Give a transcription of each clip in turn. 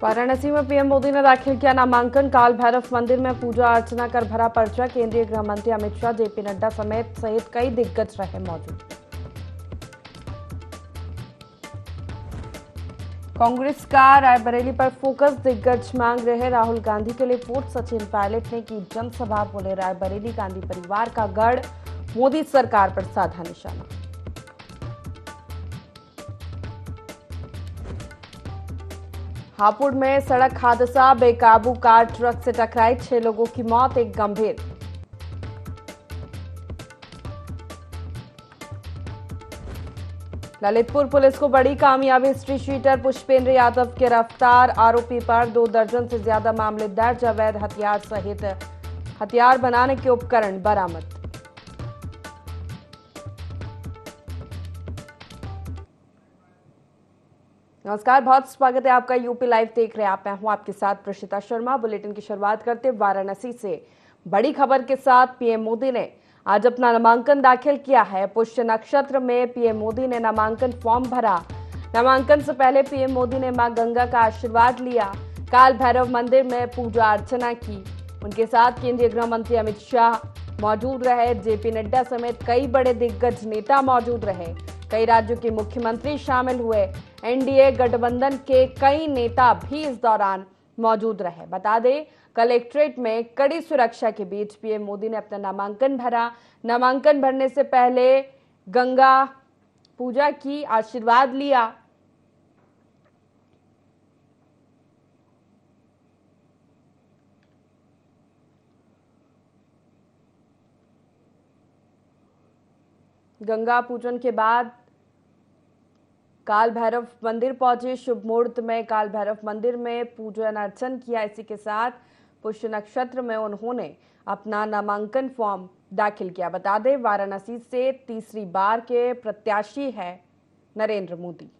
वाराणसी में पीएम मोदी ने दाखिल किया नामांकन। काल भैरव मंदिर में पूजा अर्चना कर भरा पर्चा। केंद्रीय गृह मंत्री अमित शाह, जेपी नड्डा सहित कई दिग्गज रहे मौजूद। कांग्रेस का रायबरेली पर फोकस, दिग्गज मांग रहे राहुल गांधी के लिए वोट। सचिन पायलट ने की जनसभा, बोले रायबरेली गांधी परिवार का गढ़, मोदी सरकार पर साधा निशाना। हापुड़ में सड़क हादसा, बेकाबू कार ट्रक से टकराई, 6 लोगों की मौत, एक गंभीर। ललितपुर पुलिस को बड़ी कामयाबी, हिस्ट्री शीटर पुष्पेंद्र यादव गिरफ्तार। आरोपी पर 2 दर्जन से ज्यादा मामले दर्ज। अवैध हथियार सहित हथियार बनाने के उपकरण बरामद। नमस्कार, बहुत स्वागत है आपका यूपी लाइव देख रहे हैं आप। मैं हूं आपके साथ प्रशिता शर्मा। बुलेटिन की शुरुआत करते वाराणसी से बड़ी खबर के साथ। पीएम मोदी ने आज अपना नामांकन दाखिल किया है। पुष्य नक्षत्र में पीएम मोदी ने नामांकन फॉर्म भरा। नामांकन से पहले पीएम मोदी ने मां गंगा का आशीर्वाद लिया। काल भैरव मंदिर में पूजा अर्चना की। उनके साथ केंद्रीय गृह मंत्री अमित शाह मौजूद रहे। जेपी नड्डा समेत कई बड़े दिग्गज नेता मौजूद रहे। कई राज्यों के मुख्यमंत्री शामिल हुए। एनडीए गठबंधन के कई नेता भी इस दौरान मौजूद रहे। बता दें, कलेक्ट्रेट में कड़ी सुरक्षा के बीच पीएम मोदी ने अपना नामांकन भरा। नामांकन भरने से पहले गंगा पूजा की, आशीर्वाद लिया। गंगा पूजन के बाद काल भैरव मंदिर पहुंचे। शुभ मुहूर्त में काल भैरव मंदिर में पूजन अर्चन किया। इसी के साथ पुष्य नक्षत्र में उन्होंने अपना नामांकन फॉर्म दाखिल किया। बता दें, वाराणसी से तीसरी बार के प्रत्याशी है नरेंद्र मोदी।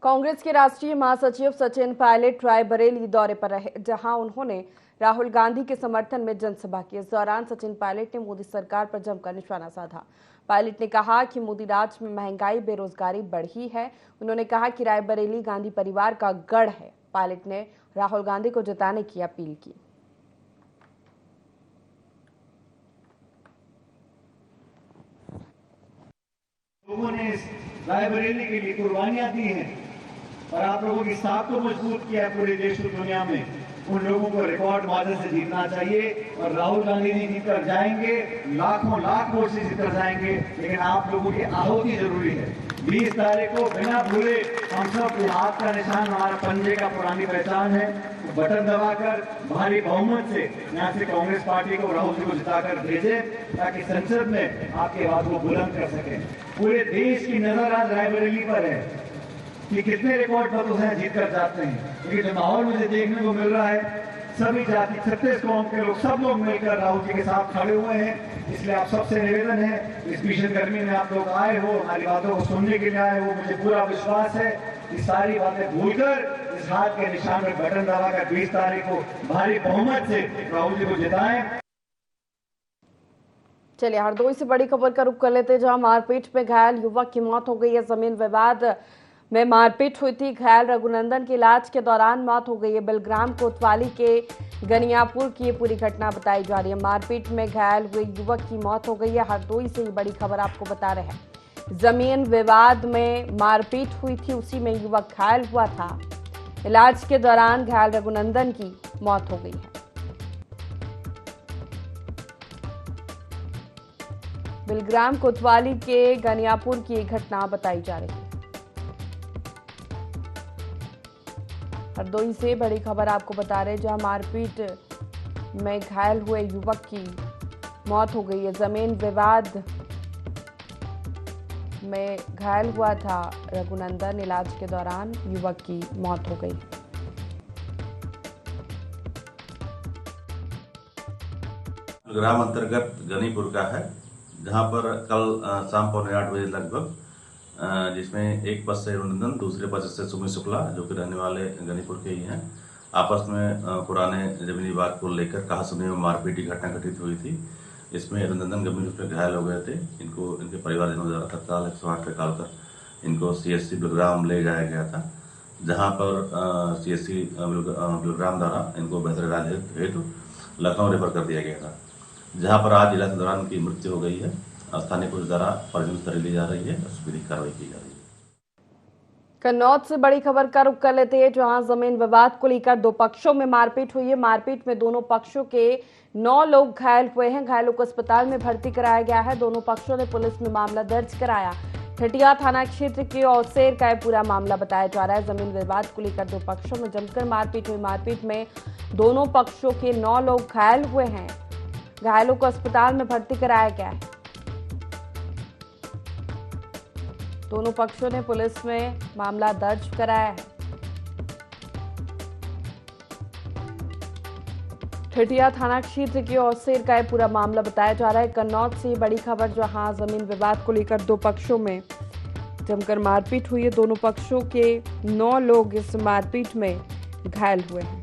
कांग्रेस के राष्ट्रीय महासचिव सचिन पायलट रायबरेली दौरे पर रहे, जहां उन्होंने राहुल गांधी के समर्थन में जनसभा की। इस दौरान सचिन पायलट ने मोदी सरकार पर जमकर निशाना साधा। पायलट ने कहा कि मोदी राज में महंगाई, बेरोजगारी बढ़ी है। उन्होंने कहा कि रायबरेली गांधी परिवार का गढ़ है। पायलट ने राहुल गांधी को जिताने की अपील की। लोगों ने रायबरेली के लिए कुर्बानियां दी हैं और आप लोगों की साख को मजबूत किया है पूरे देश और दुनिया में। उन लोगों को रिकॉर्ड मार्जिन से जीतना चाहिए और राहुल गांधी जी जीतकर जाएंगे, लाखों लाख वोट से जीतकर जाएंगे, लेकिन आप लोगों की आहुति जरूरी है। 20 तारीख को बिना भूले हम सब हाथ का निशान हमारा पंजे का पुरानी पहचान है, तो बटन दबाकर भारी बहुमत से यहाँ से कांग्रेस पार्टी को, राहुल जी को जिताकर भेजे, ताकि संसद में आपकी आवाज को बुलंद कर सके। पूरे देश की नजर आज रायबरेली पर है कि कितने रिकॉर्ड मतों से जीत कर जाते हैं। लेकिन जो माहौल मुझे देखने को मिल रहा है, सभी जाति 36 कौम के लोग, सब लोग मिलकर राहुल जी के साथ खड़े हुए हैं। इसलिए आप सबसे निवेदन है, इस भीषण गर्मी में आप लोग आए हो, हमारी बातों को सुनने के लिए आए हो। मुझे पूरा विश्वास है कि सारी बातें भूलकर इस हाथ के निशान पर बटन दबाकर 20 तारीख को भारी बहुमत से राहुल जी को जिताएं। चलिए हरदोई से बड़ी खबर का रुख कर लेते हैं, जहां मारपीट में घायल युवक की मौत हो गई है। जमीन विवाद में मारपीट हुई थी। घायल रघुनंदन की इलाज के दौरान मौत हो गई है। बिलग्राम कोतवाली के गनियापुर की ये पूरी घटना बताई जा रही है। मारपीट में घायल हुए युवक की मौत हो गई है। हरदोई से ये बड़ी खबर आपको बता रहे हैं। जमीन विवाद में मारपीट हुई थी, उसी में युवक घायल हुआ था। इलाज के दौरान घायल रघुनंदन की मौत हो गई है। बिलग्राम कोतवाली के गनियापुर की घटना बताई जा रही है। हरदोई से बड़ी खबर आपको बता रहे हैं, जहां मारपीट में घायल हुए युवक की मौत हो गई है। जमीन विवाद में घायल हुआ था रघुनंदन, इलाज के दौरान युवक की मौत हो गई। ग्राम अंतर्गत गनीपुर का है, जहां पर कल शाम 7:45 लगभग जिसमें एक पक्ष से रघुनंदन, दूसरे पक्ष से सुमित शुक्ला, जो कि रहने वाले गनीपुर के ही हैं, आपस में पुराने जमीनी विवाद को लेकर कहासुनी में मारपीट की घटना घटित हुई थी। इसमें अभिनंदन गंभीर रूप से घायल हो गए थे। इनको इनके परिवारजनों द्वारा तत्काल 108 पे कॉल कर इनको CHC बिलग्राम ले जाया गया था, जहां पर CHC बिलग्राम द्वारा इनको बेहतर इलाज हेतु लखनऊ रेफर कर दिया गया था, जहां पर आज इलाज के दौरान उनकी मृत्यु हो गई है। स्थानीय पुलिस द्वारा परिजन से ली जा रही है, विधिक कार्रवाई की जा रही है। कन्नौज से बड़ी खबर का रुख कर लेते हैं, जहां जमीन विवाद को लेकर दो पक्षों में मारपीट हुई है। मारपीट में दोनों पक्षों के 9 लोग घायल हुए हैं। घायलों को अस्पताल में भर्ती कराया गया है। दोनों पक्षों ने पुलिस में मामला दर्ज कराया। ठटिया थाना क्षेत्र के औसेर का पूरा मामला बताया जा रहा है। जमीन विवाद को लेकर दो पक्षों में जमकर मारपीट हुई। मारपीट में दोनों पक्षों के 9 लोग घायल हुए हैं। घायलों को अस्पताल में भर्ती कराया गया है। दोनों पक्षों ने पुलिस में मामला दर्ज कराया है। ठटिया थाना क्षेत्र के औसेर का पूरा मामला बताया जा रहा है। कन्नौज से बड़ी खबर, जहां जमीन विवाद को लेकर दो पक्षों में जमकर मारपीट हुई है। दोनों पक्षों के 9 लोग इस मारपीट में घायल हुए हैं।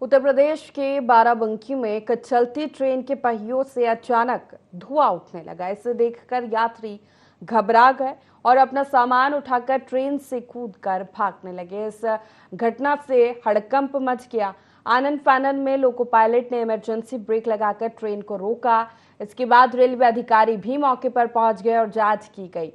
उत्तर प्रदेश के बाराबंकी में एक चलती ट्रेन के पहियों से अचानक धुआं उठने लगा। इसे देखकर यात्री घबरा गए और अपना सामान उठाकर ट्रेन से कूदकर भागने लगे। इस घटना से हड़कंप मच गया। आनन फानन में लोको पायलट ने इमरजेंसी ब्रेक लगाकर ट्रेन को रोका। इसके बाद रेलवे अधिकारी भी मौके पर पहुंच गए और जांच की गई।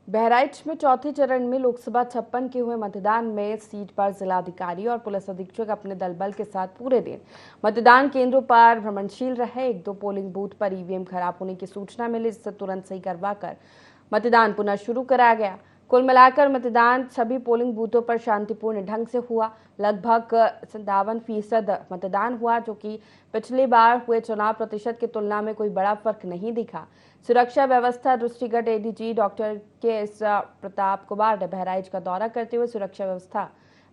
बहराइच में चौथे चरण में लोकसभा 56 के हुए मतदान में सीट पर जिलाधिकारी और पुलिस अधीक्षक अपने दल बल के साथ पूरे दिन मतदान केंद्रों पर भ्रमणशील रहे। 1-2 पोलिंग बूथ पर ईवीएम खराब होने की सूचना मिली, जिसे तुरंत सही करवाकर मतदान पुनः शुरू कराया गया। कुल मिलाकर मतदान सभी पोलिंग बूथों पर शांतिपूर्ण ढंग से हुआ। लगभग 57% मतदान हुआ, जो कि पिछली बार हुए चुनाव प्रतिशत की तुलना में कोई बड़ा फर्क नहीं दिखा। सुरक्षा व्यवस्था दृष्टिगत एडीजी डॉक्टर के प्रताप कुमार ने बहराइच का दौरा करते हुए सुरक्षा व्यवस्था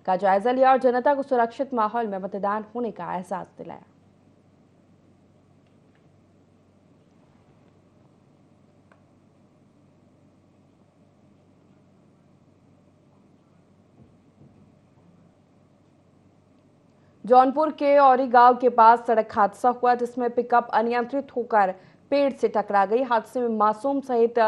का जायजा लिया और जनता को सुरक्षित माहौल में मतदान होने का एहसास दिलाया। जौनपुर के औरी गांव के पास सड़क हादसा हुआ, जिसमें पिकअप अनियंत्रित होकर पेड़ से टकरा गई। हादसे में मासूम सहित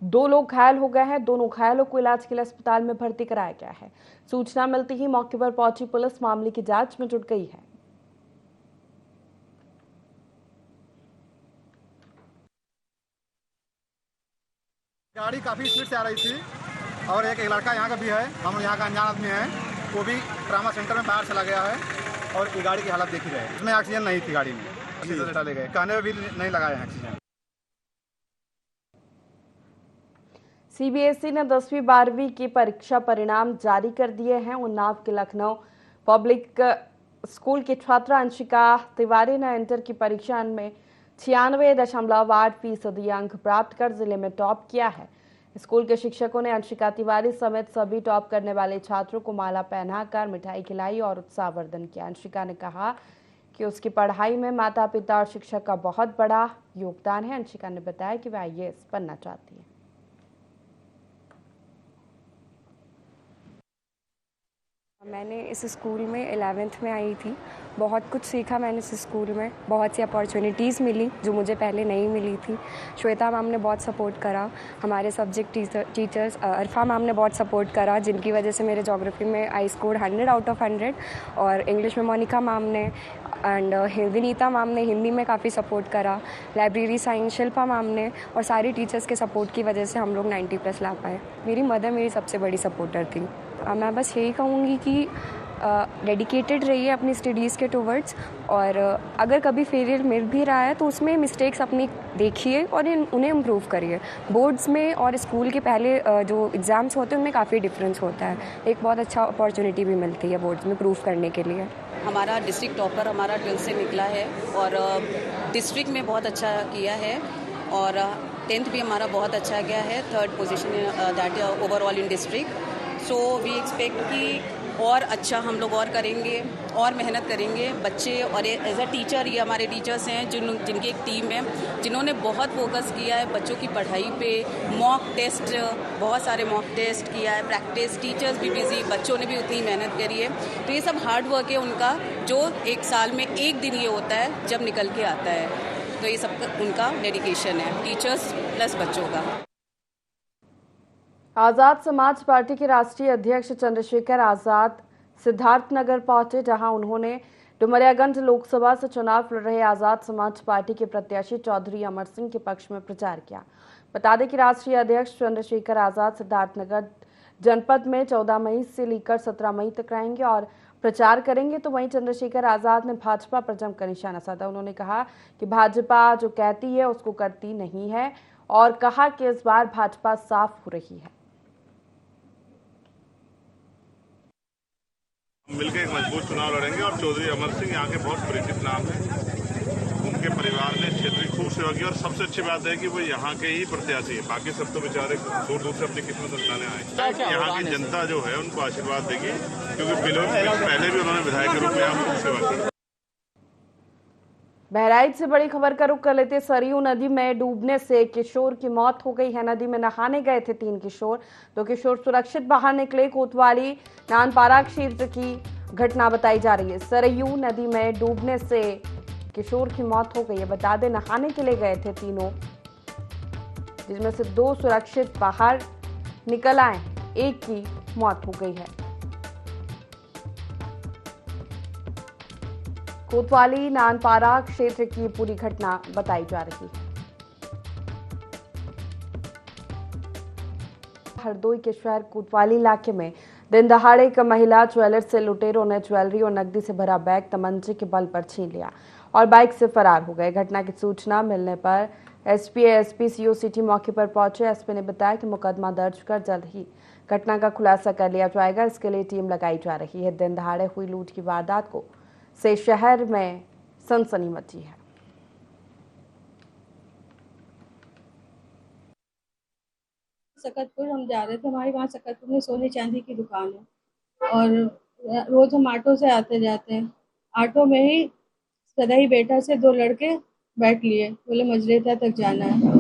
2 लोग घायल हो गए हैं। दोनों घायलों को इलाज के लिए अस्पताल में भर्ती कराया गया है। सूचना मिलते ही मौके पर पहुंची पुलिस मामले की जांच में जुट गई है। गाड़ी काफी स्पीड से आ रही थी और एक लड़का यहाँ का भी है, हम यहाँ का अनजान आदमी है, वो भी ट्रामा सेंटर में बाहर चला गया है और ये गाड़ी की हालत देखी रहे। इसमें ऑक्सीजन नहीं थी गाड़ी में, चले गए, कहने में भी नहीं लगाए हैं ऑक्सीजन। सीबीएसई ने 10वीं 12वीं की परीक्षा परिणाम जारी कर दिए हैं। उन्नाव के लखनऊ पब्लिक स्कूल की छात्रा अंशिका तिवारी ने इंटर की परीक्षा में 96.8% अंक प्राप्त कर जिले में टॉप किया है। स्कूल के शिक्षकों ने अंशिका तिवारी समेत सभी टॉप करने वाले छात्रों को माला पहनाकर मिठाई खिलाई और उत्साहवर्धन किया। अंशिका ने कहा कि उसकी पढ़ाई में माता पिता और शिक्षक का बहुत बड़ा योगदान है। अंशिका ने बताया कि वह IAS बनना चाहती है। मैंने इस स्कूल में 11th में आई थी। बहुत कुछ सीखा मैंने इस स्कूल में, बहुत सी अपॉर्चुनिटीज़ मिली जो मुझे पहले नहीं मिली थी। श्वेता मैम ने बहुत सपोर्ट करा, हमारे सब्जेक्ट टीचर्स अरफा मैम ने बहुत सपोर्ट करा, जिनकी वजह से मेरे ज्योग्राफी में आई स्कोर 100 आउट ऑफ 100। और इंग्लिश में मोनिका मैम ने एंड विनीता मैम ने हिंदी में काफ़ी सपोर्ट करा। लाइब्रेरी साइंस शिल्पा मैम ने और सारी टीचर्स के सपोर्ट की वजह से हम लोग 90+ ला पाए। मेरी मदर मेरी सबसे बड़ी सपोर्टर थी। मैं बस यही कहूँगी कि डेडिकेटेड रहिए अपनी स्टडीज़ के टुवर्ड्स, और अगर कभी फेलियर मिल भी रहा है तो उसमें मिस्टेक्स अपनी देखिए और उन्हें इम्प्रूव करिए। बोर्ड्स में और स्कूल के पहले जो एग्ज़ाम्स होते हैं उनमें काफ़ी डिफरेंस होता है। एक बहुत अच्छा अपॉर्चुनिटी भी मिलती है बोर्ड्स में प्रूव करने के लिए। हमारा डिस्ट्रिक्ट टॉपर हमारा 12th से निकला है और डिस्ट्रिक्ट में बहुत अच्छा किया है, और 10th भी हमारा बहुत अच्छा गया है, 3rd position that overall in district. So we expect कि और अच्छा हम लोग और करेंगे और मेहनत करेंगे बच्चे, और एज अ टीचर ये हमारे टीचर्स हैं जिनकी एक टीम है जिन्होंने बहुत फोकस किया है बच्चों की पढ़ाई पे। मॉक टेस्ट, बहुत सारे मॉक टेस्ट किया है, प्रैक्टिस, टीचर्स भी बिजी, बच्चों ने भी उतनी मेहनत करी है। तो ये सब हार्ड वर्क है उनका, जो एक साल में एक दिन ये होता है जब निकल के आता है। तो ये सब उनका डेडिकेशन है, टीचर्स प्लस बच्चों का। आज़ाद समाज पार्टी के राष्ट्रीय अध्यक्ष चंद्रशेखर आज़ाद सिद्धार्थनगर पहुंचे, जहां उन्होंने डुमरियागंज लोकसभा से चुनाव लड़ रहे आज़ाद समाज पार्टी के प्रत्याशी चौधरी अमर सिंह के पक्ष में प्रचार किया। बता दें कि राष्ट्रीय अध्यक्ष चंद्रशेखर आज़ाद सिद्धार्थनगर जनपद में 14 मई से लेकर 17 मई तक रहेंगे और प्रचार करेंगे। तो वहीं चंद्रशेखर आज़ाद ने भाजपा पर जमकर निशाना साधा। उन्होंने कहा कि भाजपा जो कहती है उसको करती नहीं है, और कहा कि इस बार भाजपा साफ हो रही है। मिलकर एक मजबूत चुनाव लड़ेंगे, और चौधरी अमर सिंह यहाँ के बहुत परिचित नाम है। उनके परिवार ने क्षेत्र की खूब सेवा की, और सबसे अच्छी बात है कि वो यहाँ के ही प्रत्याशी है। बाकी सब तो बेचारे दूर दूर से अपनी किस्मत आजमाने आए। यहाँ की जनता जो है उनको आशीर्वाद देगी, क्योंकि पहले भी उन्होंने विधायक के रूप में यहाँ खूब सेवा की। बहराइच से बड़ी खबर का रुख कर लेते। सरयू नदी में डूबने से किशोर की मौत हो गई है। नदी में नहाने गए थे 3 किशोर। 2 किशोर सुरक्षित बाहर निकले। कोतवाली नानपारा क्षेत्र की घटना बताई जा रही है। सरयू नदी में डूबने से किशोर की मौत हो गई है। बता दें नहाने के लिए गए थे तीनों, जिसमें से 2 सुरक्षित बाहर निकल आए, एक की मौत हो गई है। कोतवाली नानपारा क्षेत्र की पूरी घटना बताई जा रही है। हरदोई के शहर कोतवाली इलाके में दिन दहाड़े एक महिला ज्वेलर से लुटेरों ने ज्वेलरी और नकदी से भरा बैग तमंचे के बल पर छीन लिया और बाइक से फरार हो गए। घटना की सूचना मिलने पर एसपी सीओ सिटी मौके पर पहुंचे। एसपी ने बताया कि मुकदमा दर्ज कर जल्द ही घटना का खुलासा कर लिया जाएगा। इसके लिए टीम लगाई जा रही है। दिन दहाड़े हुई लूट की वारदात को से शहर में सनसनी मची है। सकतपुर हम जा रहे थे, हमारे वहाँ सकतपुर में सोने चांदी की दुकान है और रोज हम ऑटो से आते जाते हैं। ऑटो में ही सदाई बेटा से 2 लड़के बैठ लिए, बोले मजरेता तक जाना है।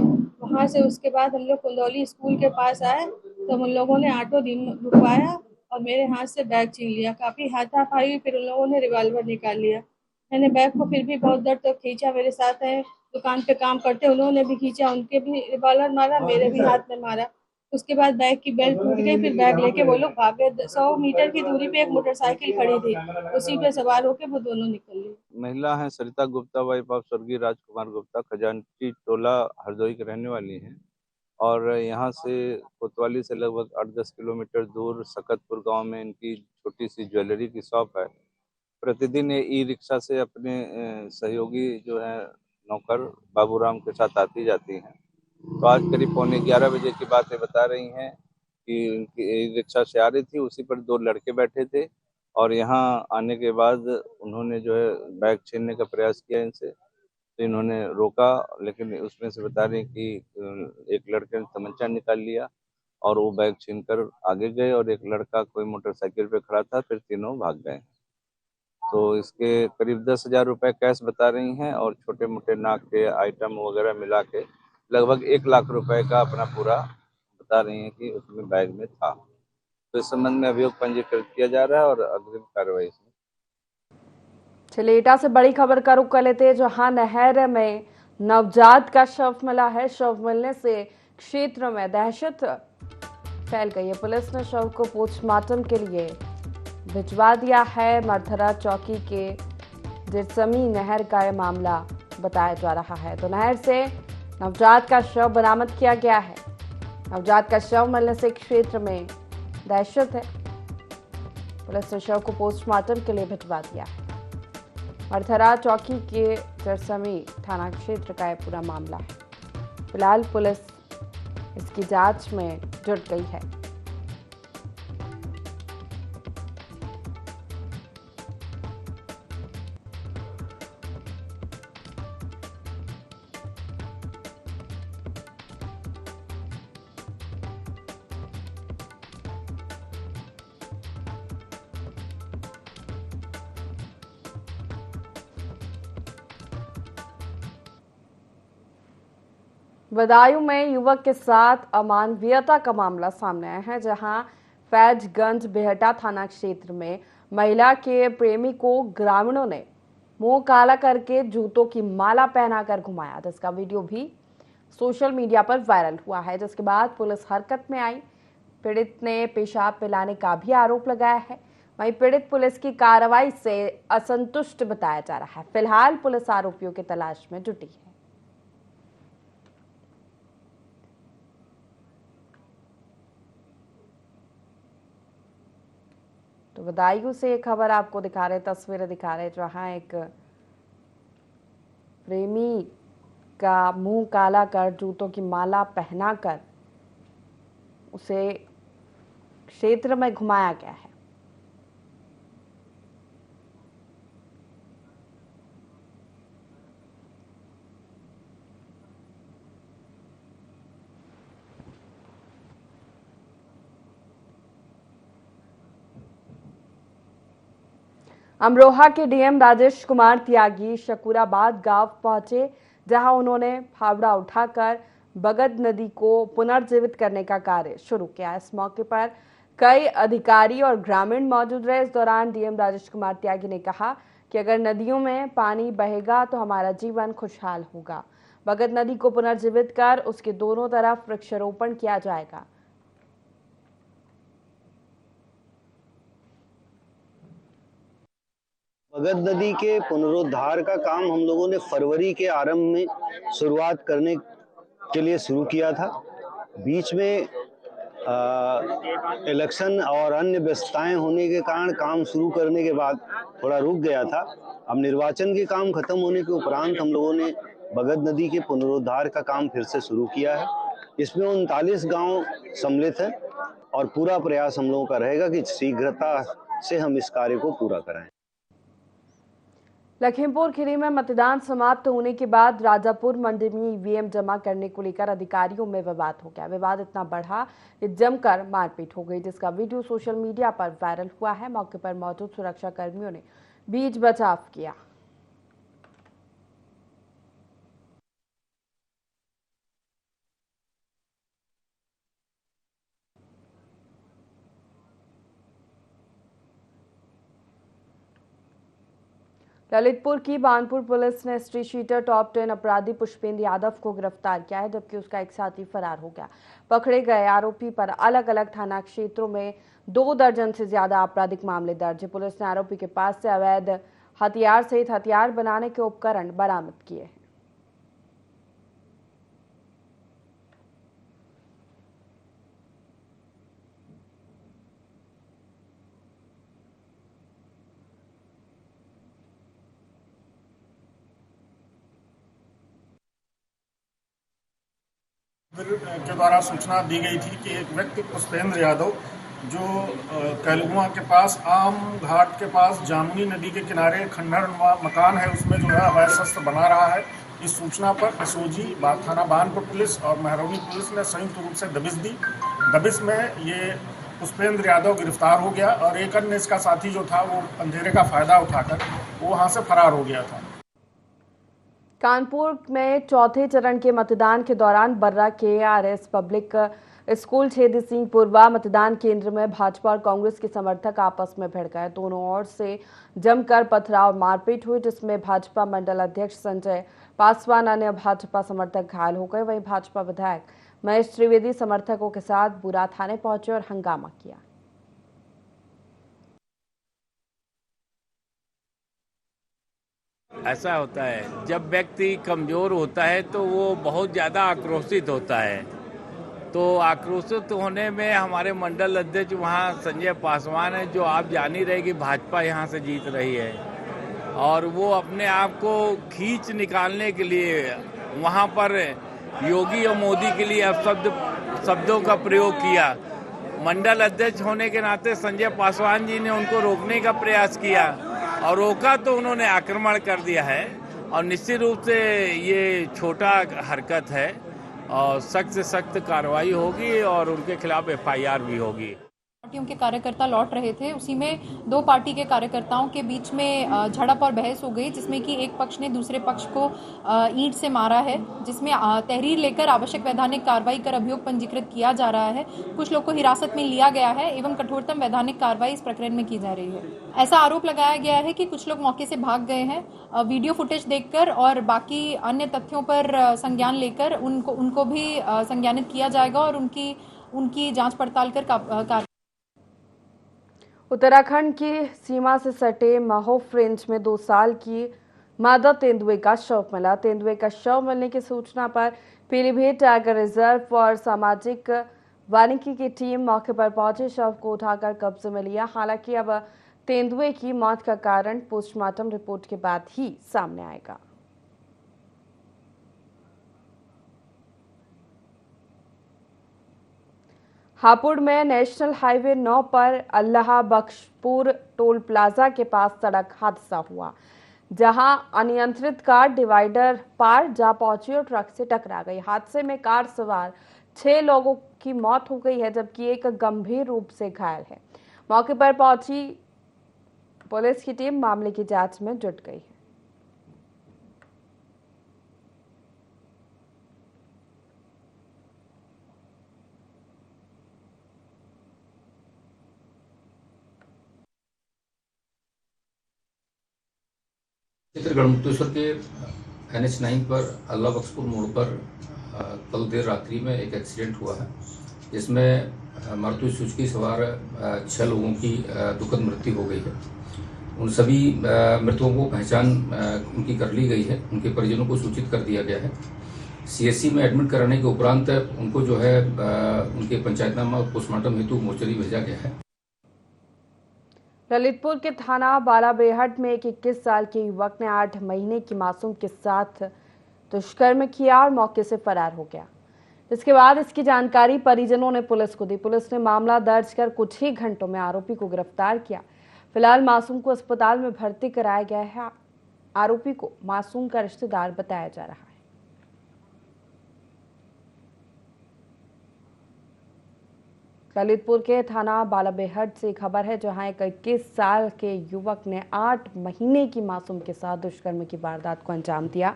वहाँ से उसके बाद हम लोग कुंदौली स्कूल के पास आए तो उन लोगों ने ऑटो रुकवाया और मेरे हाथ से बैग छीन लिया। काफ़ी हाथापाई हुई, फिर उन लोगों ने रिवॉल्वर निकाल लिया। मैंने बैग को फिर भी बहुत देर तक खींचा। मेरे साथ है दुकान पे काम करते, उन्होंने भी खींचा, उनके भी रिवॉल्वर मारा, मेरे भी हाथ में मारा। उसके बाद बैग की बेल्ट टूट गई। फिर बैग लेके वो लोग भागे। 100 मीटर की दूरी पे एक मोटरसाइकिल खड़ी थी, उसी पे सवार होके वो दोनों निकल गए। महिला हैं सरिता गुप्ता, वाइफ ऑफ स्वर्गीय राजकुमार गुप्ता, खजांची टोला हरदोई के रहने वाली हैं और यहाँ से कोतवाली से लगभग 8-10 किलोमीटर दूर सकतपुर गांव में इनकी छोटी सी ज्वेलरी की शॉप है। प्रतिदिन ये ई रिक्शा से अपने सहयोगी जो है नौकर बाबूराम के साथ आती जाती हैं। तो आज करीब 11:15 बजे की बातें बता रही हैं कि उनकी ई रिक्शा से आ रही थी, उसी पर 2 लड़के बैठे थे और यहाँ आने के बाद उन्होंने जो है बैग छीनने का प्रयास किया इनसे। तो इन्होंने रोका, लेकिन उसमें से बता रहे हैं कि एक लड़के ने तमंचा निकाल लिया और वो बैग छीनकर आगे गए और एक लड़का कोई मोटरसाइकिल पे खड़ा था, फिर तीनों भाग गए। तो इसके करीब 10,000 रुपये कैश बता रही हैं और छोटे मोटे नाक के आइटम वगैरह मिला के लगभग 1 लाख रुपए का अपना पूरा बता रही हैं कि उसमें बैग में था। तो इस संबंध में अभियोग पंजीकृत किया जा रहा है और अग्रिम कार्रवाई इसमें। चलिए एटा से बड़ी खबर का रुख कर लेते हैं, जहां नहर में नवजात का शव मिला है। शव मिलने से क्षेत्र में दहशत फैल गई है। पुलिस ने शव को पोस्टमार्टम के लिए भिजवा दिया है। मरथरा चौकी के जिरसमी नहर का यह मामला बताया जा रहा है। तो नहर से नवजात का शव बरामद किया गया है। नवजात का शव मिलने से क्षेत्र में दहशत है। पुलिस ने शव को पोस्टमार्टम के लिए भिजवा दिया है। मरथरा चौकी के जरसमी थाना क्षेत्र का यह पूरा मामला है। फिलहाल पुलिस इसकी जांच में जुट गई है। बदायूं में युवक के साथ अमानवीयता का मामला सामने आया है, जहां फैजगंज बेहटा थाना क्षेत्र में महिला के प्रेमी को ग्रामीणों ने मुंह काला करके जूतों की माला पहनाकर घुमाया, जिसका वीडियो भी सोशल मीडिया पर वायरल हुआ है। जिसके बाद पुलिस हरकत में आई। पीड़ित ने पेशाब पिलाने का भी आरोप लगाया है। वहीं पीड़ित पुलिस की कार्रवाई से असंतुष्ट बताया जा रहा है। फिलहाल पुलिस आरोपियों की तलाश में जुटी है। तो बदायूं से एक खबर आपको दिखा रहे, तस्वीरें दिखा रहे, जहां एक प्रेमी का मुंह काला कर जूतों की माला पहनाकर उसे क्षेत्र में घुमाया गया है। अमरोहा के डीएम राजेश कुमार त्यागी शकूराबाद गांव पहुंचे, जहां उन्होंने फावड़ा उठाकर बगद नदी को पुनर्जीवित करने का कार्य शुरू किया। इस मौके पर कई अधिकारी और ग्रामीण मौजूद रहे। इस दौरान डीएम राजेश कुमार त्यागी ने कहा कि अगर नदियों में पानी बहेगा तो हमारा जीवन खुशहाल होगा। बगद नदी को पुनर्जीवित कर उसके दोनों तरफ वृक्षारोपण किया जाएगा। बगद नदी के पुनरुद्धार का काम हम लोगों ने फरवरी के आरंभ में शुरुआत करने के लिए शुरू किया था। बीच में इलेक्शन और अन्य व्यस्तताएं होने के कारण काम शुरू करने के बाद थोड़ा रुक गया था। अब निर्वाचन के काम खत्म होने के उपरांत हम लोगों ने बगद नदी के पुनरुद्धार का काम फिर से शुरू किया है। इसमें 39 गांव सम्मिलित हैं और पूरा प्रयास हम लोगों का रहेगा कि शीघ्रता से हम इस कार्य को पूरा कराएं। लखीमपुर खीरी में मतदान समाप्त होने के बाद राजापुर मंडी में ईवीएम जमा करने को लेकर अधिकारियों में विवाद हो गया। विवाद इतना बढ़ा कि जमकर मारपीट हो गई, जिसका वीडियो सोशल मीडिया पर वायरल हुआ है। मौके पर मौजूद सुरक्षा कर्मियों ने बीच बचाव किया। ललितपुर की बानपुर पुलिस ने स्ट्रीट शीटर टॉप 10 अपराधी पुष्पेंद्र यादव को गिरफ्तार किया है, जबकि उसका एक साथी फरार हो गया। पकड़े गए आरोपी पर अलग अलग थाना क्षेत्रों में 2 दर्जन से ज्यादा आपराधिक मामले दर्ज है। पुलिस ने आरोपी के पास से अवैध हथियार सहित हथियार बनाने के उपकरण बरामद किए हैं। के द्वारा सूचना दी गई थी कि एक व्यक्ति पुष्पेंद्र यादव जो कैलगुआ के पास आम घाट के पास जामुनी नदी के किनारे खंडहर मकान है, उसमें जो है अवैध शस्त्र बना रहा है। इस सूचना पर एसओजी थाना बानपुर पुलिस और महरौनी पुलिस ने संयुक्त रूप से दबिश दी। दबिश में ये पुष्पेंद्र यादव गिरफ्तार हो गया और एक अन्य इसका साथी जो था वो अंधेरे का फायदा उठाकर वो वहाँ से फरार हो गया था। कानपुर में चौथे चरण के मतदान के दौरान बर्रा के आरएस पब्लिक स्कूल छेदी सिंहपुरवा मतदान केंद्र में भाजपा और कांग्रेस के समर्थक आपस में भिड़ गए। दोनों ओर से जमकर पथराव और मारपीट हुई, जिसमें भाजपा मंडल अध्यक्ष संजय पासवान अन्य भाजपा समर्थक घायल हो गए। वहीं भाजपा विधायक महेश त्रिवेदी समर्थकों के साथ बुरा थाने पहुंचे और हंगामा किया। ऐसा होता है, जब व्यक्ति कमजोर होता है तो वो बहुत ज्यादा आक्रोशित होता है तो आक्रोशित होने में हमारे मंडल अध्यक्ष वहाँ संजय पासवान है, जो आप जान ही रहे कि भाजपा यहाँ से जीत रही है, और वो अपने आप को खींच निकालने के लिए वहाँ पर योगी और मोदी के लिए अपशब्द शब्दों का प्रयोग किया। मंडल अध्यक्ष होने के नाते संजय पासवान जी ने उनको रोकने का प्रयास किया और रोका तो उन्होंने आक्रमण कर दिया है। और निश्चित रूप से ये छोटा हरकत है और सख्त से सख्त कार्रवाई होगी और उनके खिलाफ FIR भी होगी। पार्टियों के कार्यकर्ता लौट रहे थे, उसी में दो पार्टी के कार्यकर्ताओं के बीच में झड़प और बहस हो गई, जिसमें कि एक पक्ष ने दूसरे पक्ष को ईंट से मारा है, जिसमें तहरीर लेकर आवश्यक वैधानिक कार्रवाई कर अभियोग पंजीकृत किया जा रहा है। कुछ लोग को हिरासत में लिया गया है एवं कठोरतम वैधानिक कार्रवाई इस प्रकरण में की जा रही है। ऐसा आरोप लगाया गया है कि कुछ लोग मौके से भाग गए हैं। वीडियो फुटेज देखकर और बाकी अन्य तथ्यों पर संज्ञान लेकर उनको भी संज्ञानित किया जाएगा और उनकी जाँच पड़ताल कर उत्तराखंड की सीमा से सटे महोफ रेंज में 2 साल की मादा तेंदुए का शव मिला। तेंदुए का शव मिलने की सूचना पर पीलीभीत टाइगर रिजर्व और सामाजिक वानिकी की टीम मौके पर पहुंची, शव को उठाकर कब्जे में लिया। हालांकि अब तेंदुए की मौत का कारण पोस्टमार्टम रिपोर्ट के बाद ही सामने आएगा। हापुड़ में नेशनल हाईवे 9 पर अल्लाह बख्शपुर टोल प्लाजा के पास सड़क हादसा हुआ, जहां अनियंत्रित कार डिवाइडर पार जा पहुंची और ट्रक से टकरा गई। हादसे में कार सवार 6 लोगों की मौत हो गई है, जबकि एक गंभीर रूप से घायल है। मौके पर पहुंची पुलिस की टीम मामले की जांच में जुट गई है। गढ़मुक्तेश्वर के NH9 पर अल्लाह बख्शपुर मोड़ पर कल देर रात्रि में एक एक्सीडेंट हुआ है, जिसमें मारुति सुजुकी सवार 6 लोगों की दुखद मृत्यु हो गई है। उन सभी मृतकों को पहचान उनकी कर ली गई है, उनके परिजनों को सूचित कर दिया गया है। CSC में एडमिट कराने के उपरांत उनको जो है उनके पंचायतनामा और पोस्टमार्टम हेतु मोर्चरी भेजा गया है। ललितपुर के थाना बालाबेहट में एक 21 साल के युवक ने 8 महीने की मासूम के साथ दुष्कर्म किया और मौके से फरार हो गया। इसके बाद इसकी जानकारी परिजनों ने पुलिस को दी। पुलिस ने मामला दर्ज कर कुछ ही घंटों में आरोपी को गिरफ्तार किया। फिलहाल मासूम को अस्पताल में भर्ती कराया गया है। आरोपी को मासूम का रिश्तेदार बताया जा रहा है। ललितपुर के थाना बालाबेहट से खबर है, जहां एक 21 साल के युवक ने 8 महीने की मासूम के साथ दुष्कर्म की वारदात को अंजाम दिया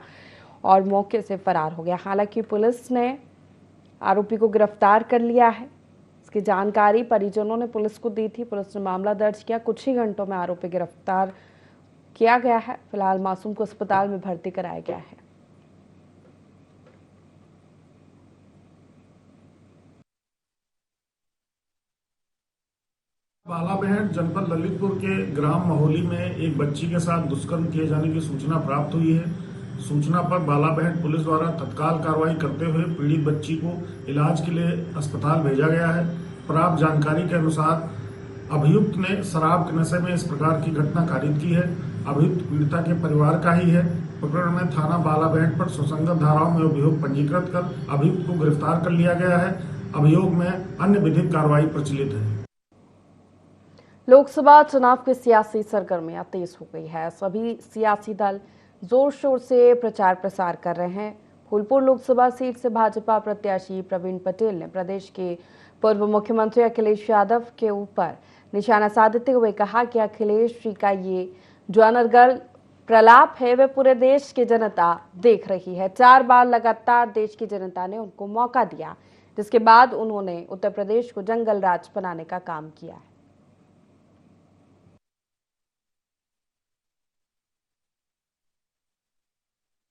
और मौके से फरार हो गया। हालांकि पुलिस ने आरोपी को गिरफ्तार कर लिया है। इसकी जानकारी परिजनों ने पुलिस को दी थी। पुलिस ने मामला दर्ज किया। कुछ ही घंटों में आरोपी गिरफ्तार किया गया है। फिलहाल मासूम को अस्पताल में भर्ती कराया गया है। बालाबेहट जनपद ललितपुर के ग्राम महोली में एक बच्ची के साथ दुष्कर्म किए जाने की सूचना प्राप्त हुई है। सूचना पर बालाबेहट पुलिस द्वारा तत्काल कार्रवाई करते हुए पीड़ित बच्ची को इलाज के लिए अस्पताल भेजा गया है। प्राप्त जानकारी के अनुसार अभियुक्त ने शराब के नशे में इस प्रकार की घटना कारित की है। अभियुक्त पीड़िता के परिवार का ही है। प्रकरण में थाना बालाबेहट पर सुसंगत धाराओं में अभियोग पंजीकृत कर अभियुक्त को गिरफ्तार कर लिया गया है। अभियोग में अन्य विधिक कार्रवाई प्रचलित है। लोकसभा चुनाव की सियासी सरगर्मियां तेज हो गई है। सभी सियासी दल जोर शोर से प्रचार प्रसार कर रहे हैं। फूलपुर लोकसभा सीट से भाजपा प्रत्याशी प्रवीण पटेल ने प्रदेश के पूर्व मुख्यमंत्री अखिलेश यादव के ऊपर निशाना साधते हुए कहा कि अखिलेश जी का ये जो अनर्गल प्रलाप है वह पूरे देश की जनता देख रही है। 4 बार लगातार देश की जनता ने उनको मौका दिया, जिसके बाद उन्होंने उत्तर प्रदेश को जंगल राज बनाने का काम किया है।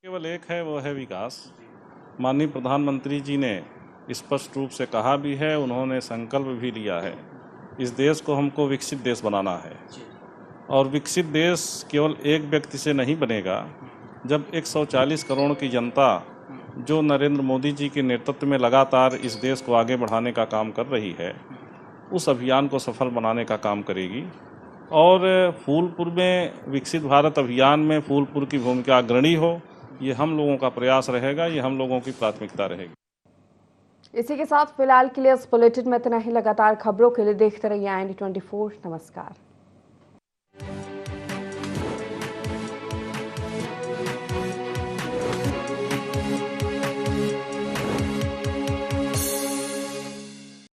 केवल एक है, वो है विकास। माननीय प्रधानमंत्री जी ने स्पष्ट रूप से कहा भी है, उन्होंने संकल्प भी लिया है, इस देश को हमको विकसित देश बनाना है। और विकसित देश केवल एक व्यक्ति से नहीं बनेगा। जब 140 करोड़ की जनता जो नरेंद्र मोदी जी के नेतृत्व में लगातार इस देश को आगे बढ़ाने का काम कर रही है, उस अभियान को सफल बनाने का काम करेगी। और फूलपुर में विकसित भारत अभियान में फूलपुर की भूमिका अग्रणी हो, ये हम लोगों का प्रयास रहेगा, ये हम लोगों की प्राथमिकता रहेगी। इसी के साथ फिलहाल के लिए इस बुलेटिन में इतना ही। लगातार खबरों के लिए देखते रहिए IND24। नमस्कार।